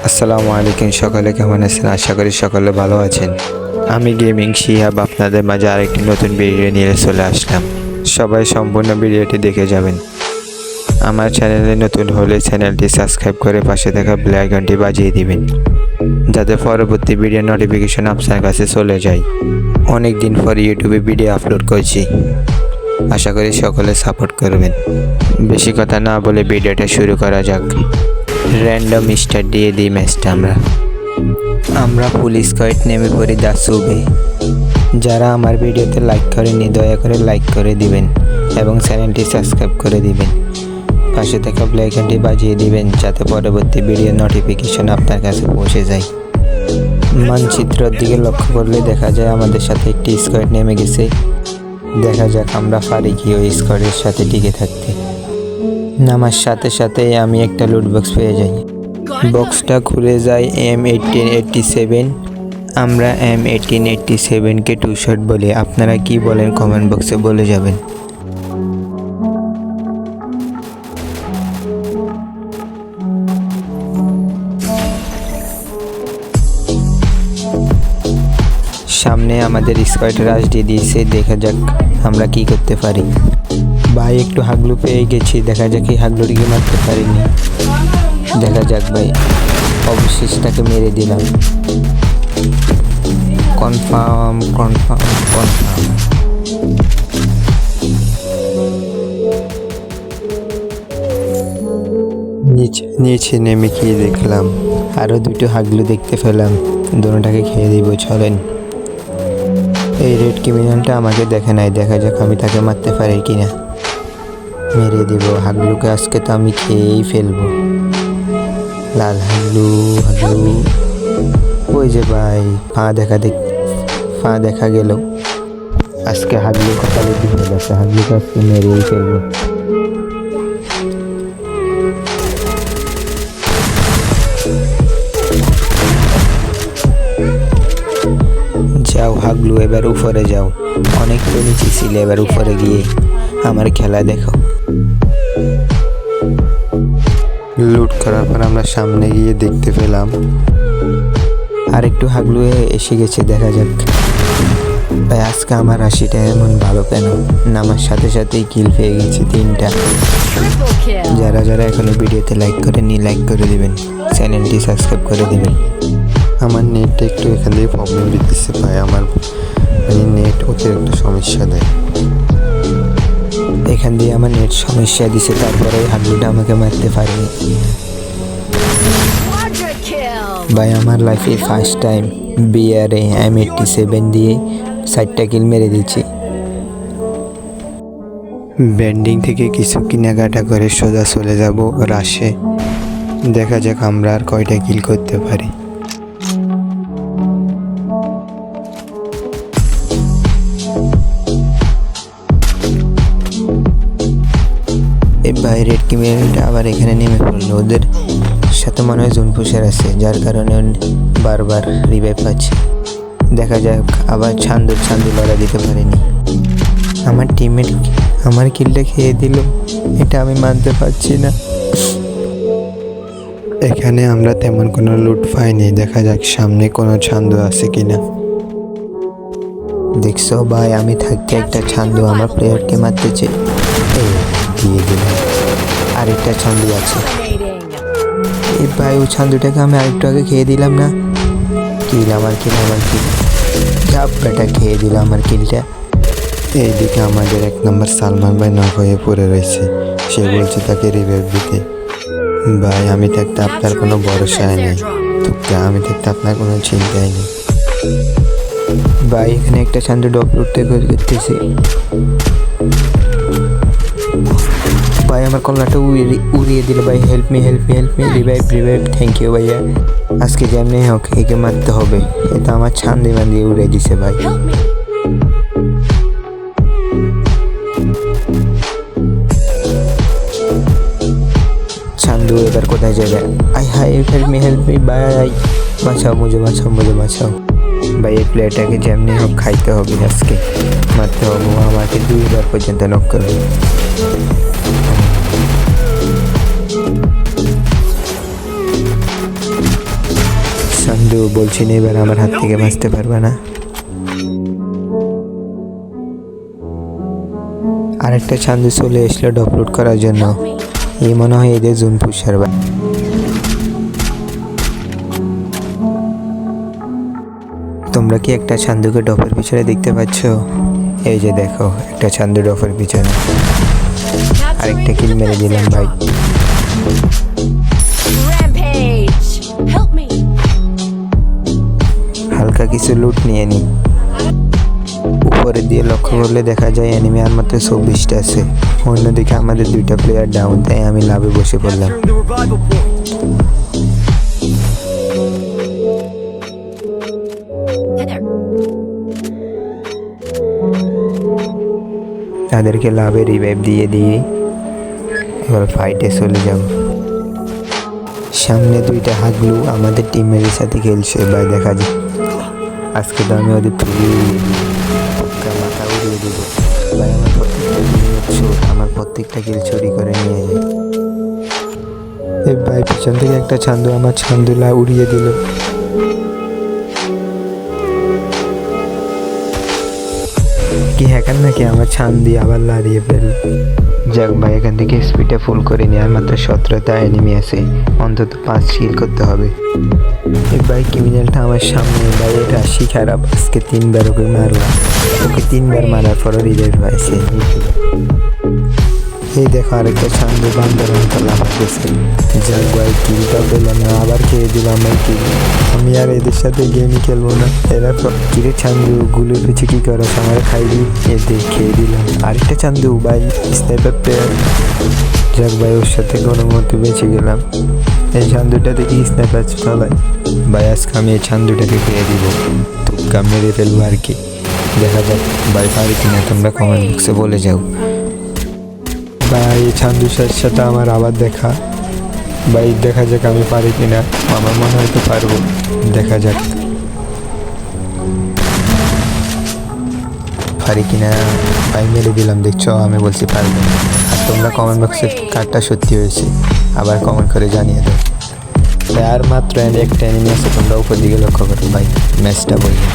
আসসালামু আলাইকুম, সকলে কেমন আছেন? আশা করি সকলে ভালো আছেন। আমি গেমিং শিহাব আপনাদের মাঝে আরেকটি নতুন ভিডিও নিয়ে চলে আসলাম। সবাই সম্পূর্ণ ভিডিওটি দেখে যাবেন। আমার চ্যানেলে নতুন হলে চ্যানেলটি সাবস্ক্রাইব করে পাশে থাকা বেল আইকনটি বাজিয়ে দিবেন, যাতে পরবর্তী ভিডিও নোটিফিকেশন আপনার কাছে চলে যায়। অনেক দিন পর ইউটিউবে ভিডিও আপলোড করছি, আশা করি সকলে সাপোর্ট করবেন। বেশি কথা না বলে ভিডিওটা শুরু করা যাক। র্যান্ডম স্টার্ট দিয়ে দিই ম্যাচটা। আমরা ফুল স্কোয়াড নেমে পড়ি দা সুবে। যারা আমার ভিডিওতে লাইক করেননি দয়া করে লাইক করে দিবেন এবং চ্যানেলটি সাবস্ক্রাইব করে দিবেন। পাশে থাকা বেল আইকনটি বাজিয়ে দিবেন, যাতে পরবর্তী ভিডিও নোটিফিকেশন আপনার কাছে পৌঁছে যায়। মানচিত্রের দিকে লক্ষ্য করলে দেখা যায় আমাদের সাথে একটি স্কোয়াড নেমে গেছে। দেখা যাক আমরা পারি কি ওই স্কোয়াডের সাথে টিকে থাকতে। নামার সাথে সাথেই আমি একটা লুট বক্স পেয়ে যাই। বক্সটা খুলে যায় M1887। আমরা M1887কে টু শট বলি। আপনারা কি বলেন কমেন্ট বক্সে বলে যাবেন। সামনে আমাদের স্কোয়াড রাশ দিয়ে দিয়েছে, দেখা যাক আমরা কি করতে পারি। ভাই একটু হাগলু পেয়ে গেছি, দেখা যাক এই হাগলুটিকে মারতে পারিনি। দেখা যাক ভাই, অবশেষ তাকে মেরে দিলাম। কনফার্ম। নিচে নেমে কি দেখলাম, আরও দুটো হাগলু দেখতে পেলাম। দুটোটাকে খেয়ে দিব, চলেন। এই রেড ক্রিমিনালটা আমাকে দেখে নাই, দেখা যাক আমি তাকে মারতে পারি কিনা। মেরে দিব হাগলুকে, আজকে তো আমি খেয়েই ফেলবো। লাল হাগলু। ওই যে ভাই, পা দেখা গেল। আজকে হাগলু কপালে দিয়ে গেছে, হাগলুকে আজকে মেরেই ফেলবো। যাও হাগলু, এবার উপরে যাও। অনেক তো নিচে ছিল, এবার উপরে গিয়ে আমার খেলা দেখো। লুট করার পর আমরা সামনে গিয়ে দেখতে পেলাম আর একটু হাগলু এসে গেছে। দেখা যাক ভাই, আজকে আমার রাশিটা এমন ভালো কেন? নামার সাথে সাথেই কিল পেয়ে গেছি 3টা। যারা যারা এখনো ভিডিওতে লাইক করেননি লাইক করে দিবেন, চ্যানেলটি সাবস্ক্রাইব করে দিবেন। আমার নেটটা একটু এখান থেকে প্রবলেম দিতেছে ভাই, আমার নেট অতিরিক্ত সমস্যা দেয়। এখান দিয়ে আমার নেট সমস্যা দিছে, তারপরে হাগলুটা আমাকে মারতে পারেনি। ভাই আমার লাইফে ফার্স্ট টাইম বিআরে M87 দিয়ে 4টা কিল মেরে দিচ্ছি। বেন্ডিং থেকে কিছু কেনাকাটা করে সোজা চলে যাব রাশে। দেখা যাক আমরা আর কয়টা কিল করতে পারি। এই বাইরের ক্রিমিনালটা আবার এখানে নেমে পড়লো। ওদের সাথে মনে হয় জোনপুষার আছে, যার কারণে বারবার রিভাইভ পাচ্ছে। দেখা যাক, আবার ছান্দু লড়া দিতে পারেনি। আমার টিমমেট আমার কিলটা খেয়ে দিল, এটা আমি মানতে পারছি না। এখানে আমরা তেমন কোনো লুট পাইনি, দেখা যাক সামনে কোনো ছান্দু আছে কিনা। দেখছো ভাই, আমি থাকতে একটা ছান্দু আমার প্লেয়ারকে মারতে চাই, দিয়ে দিলাম। আরেকটা ছান্দু আছে। এই ভাই, ওই ছান্দুটাকে আমি আরেকটু আগে খেয়ে দিলাম না। আমার কিল ঝাপটাটা খেয়ে দিলাম আমার কিলটা। এইদিকে আমাদের 1 নম্বর সালমান ভাই নক হয়ে পড়ে রয়েছে। সে বলছে তাকে রিভাইভ দিতে। ভাই আমি থাকতে আপনার কোনো ভরসায় নেই, আমি থাকতে আপনার কোনো চিন্তাই নেই। ভাই এখানে একটা ছান্দু ডপ লুটতে করতেছে। ভাই আমার কল্লাটা উড়িয়ে দিল। ভাই help me revive. Thank you ভাইয়া। আজকে যেমনি হোক একে মারতে হবে, এটা আমার ছান্দি বান্দিয়ে উড়ে দিছে ভাই। ছান্দু এবার কোথায় যাবে? হেল্প মি ভাই, বাঁচাও মুঝে বাঁচাও। ভাই এই প্লেয়ারটাকে যেমনি হোক খাইতে হবে, আজকে মারতে হবে। আমাকে 2বার পর্যন্ত নক করবে। চান্দু, বলছি না এবার আমার হাত থেকে বাঁচতে পারবে না। আরেকটা চান্দু চলে এসলো ডপলোড করার জন্য। এই মনে হয় এদের জুন পুষার। তোমরা কি একটা চান্দুকে ডপের পিছনে দেখতে পাচ্ছ? এই যে দেখো, একটা চান্দু ডপের পিছনে। আরেকটা কিল মেরে দিলাম ভাই। হালকা কিছু লুট নিয়ে নি। উপরে দিয়ে লক্ষ্য করলে দেখা যায় এনিমি আর মাত্র 24টা আছে। অন্যদিকে আমাদের 2টা প্লেয়ার ডাউন, তাই আমি লাভে বসে পড়লাম। তাদেরকে লাভে রিভাইভ দিয়ে এবার ফাইটে চলে যাব। সামনে 2টা হাগলু আমাদের টিমের সাথে খেলছে ভাই, দেখা যায়। আজকে তো আমি ওদের মাথা উড়িয়ে দেবো ভাই। আমার প্রত্যেকটা কিল চুরি করে নিয়ে যায়। এই ভাই পিছন থেকে একটা চান্দু আমার চান্দুলা উড়িয়ে দিল। কি হ্যাকার নাকি আমার ছান দিয়ে আবার লাড়িয়ে ফেল। যাক ভাই, এখান থেকে স্পিডটা ফুল করে নিয়ে আর মাত্র 17টা এনিমি আছে, অন্তত 5 কিল করতে হবে। এই ভাই ক্রিমিনালটা আমার সামনে ভাই, এটা রাশি খারাপ। আজকে 3বার ওকে মারলাম, ওকে 3বার মারার পরও রিভাইভ পাইছে। এই দেখো আরেকটা চান্দু বান্দার মতো লাফাতেছে। যাক ভাই, কিলটা পেলাম না, আবার খেয়ে দিলাম ভাই কিল। আমি আর এদের সাথে গেমই খেলবো না। এরা কিরে চান্দু গুলির পিছিয়ে কি করো, আমার খাইবি? এদের খেয়ে দিলাম। আরেকটা চান্দু ভাই, স্নাইপার প্লেয়ার। যাক ভাই, ওর সাথে কোনো মতো বেঁচে গেলাম। এই চান্দুটা দেখি স্নাইপার চালায় ভাই। আজকে আমি এই চান্দুটাকে খেয়ে দিব, তুক্কা মেরে ফেলবো আর কি। দেখা যাক ভাই পারি কিনা, তোমরা কমেন্ট বক্সে বলে যাও। ভাই চান্দুর সাথে আমার আবার দেখা ভাই, দেখা যাক আমি পারি কিনা। আমার মনে হয় তো পারবো, দেখা যাক পারি কিনা। ভাই মেরে দিলাম, দেখছো আমি বলছি পারবো না। আর তোমরা কমেন্ট বক্সে কারটা সত্যি হয়েছে আবার কমেন্ট করে জানিয়ে দাও। তাই আর মাত্র একটা এনিমি আছে, তোমরা উপর দিকে লক্ষ্য করো ভাই। ম্যাচটা বলবো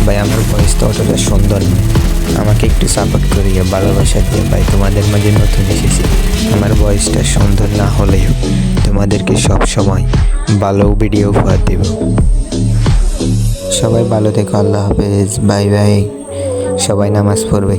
ভাই, আমার ভয়েস তো অতটা সুন্দর নয়, আমাকে একটু সাপোর্ট করিয়ে ভালোবাসা দিয়ে ভাই। তোমাদের মাঝে নতুন এসেছি, আমার ভয়েসটা সুন্দর না হলেও তোমাদেরকে সব সময় ভালো ভিডিও উপহার দেব। সবাই ভালো থেকো, আল্লাহ হাফেজ, বাই বাই। সবাই নামাজ পড়বে।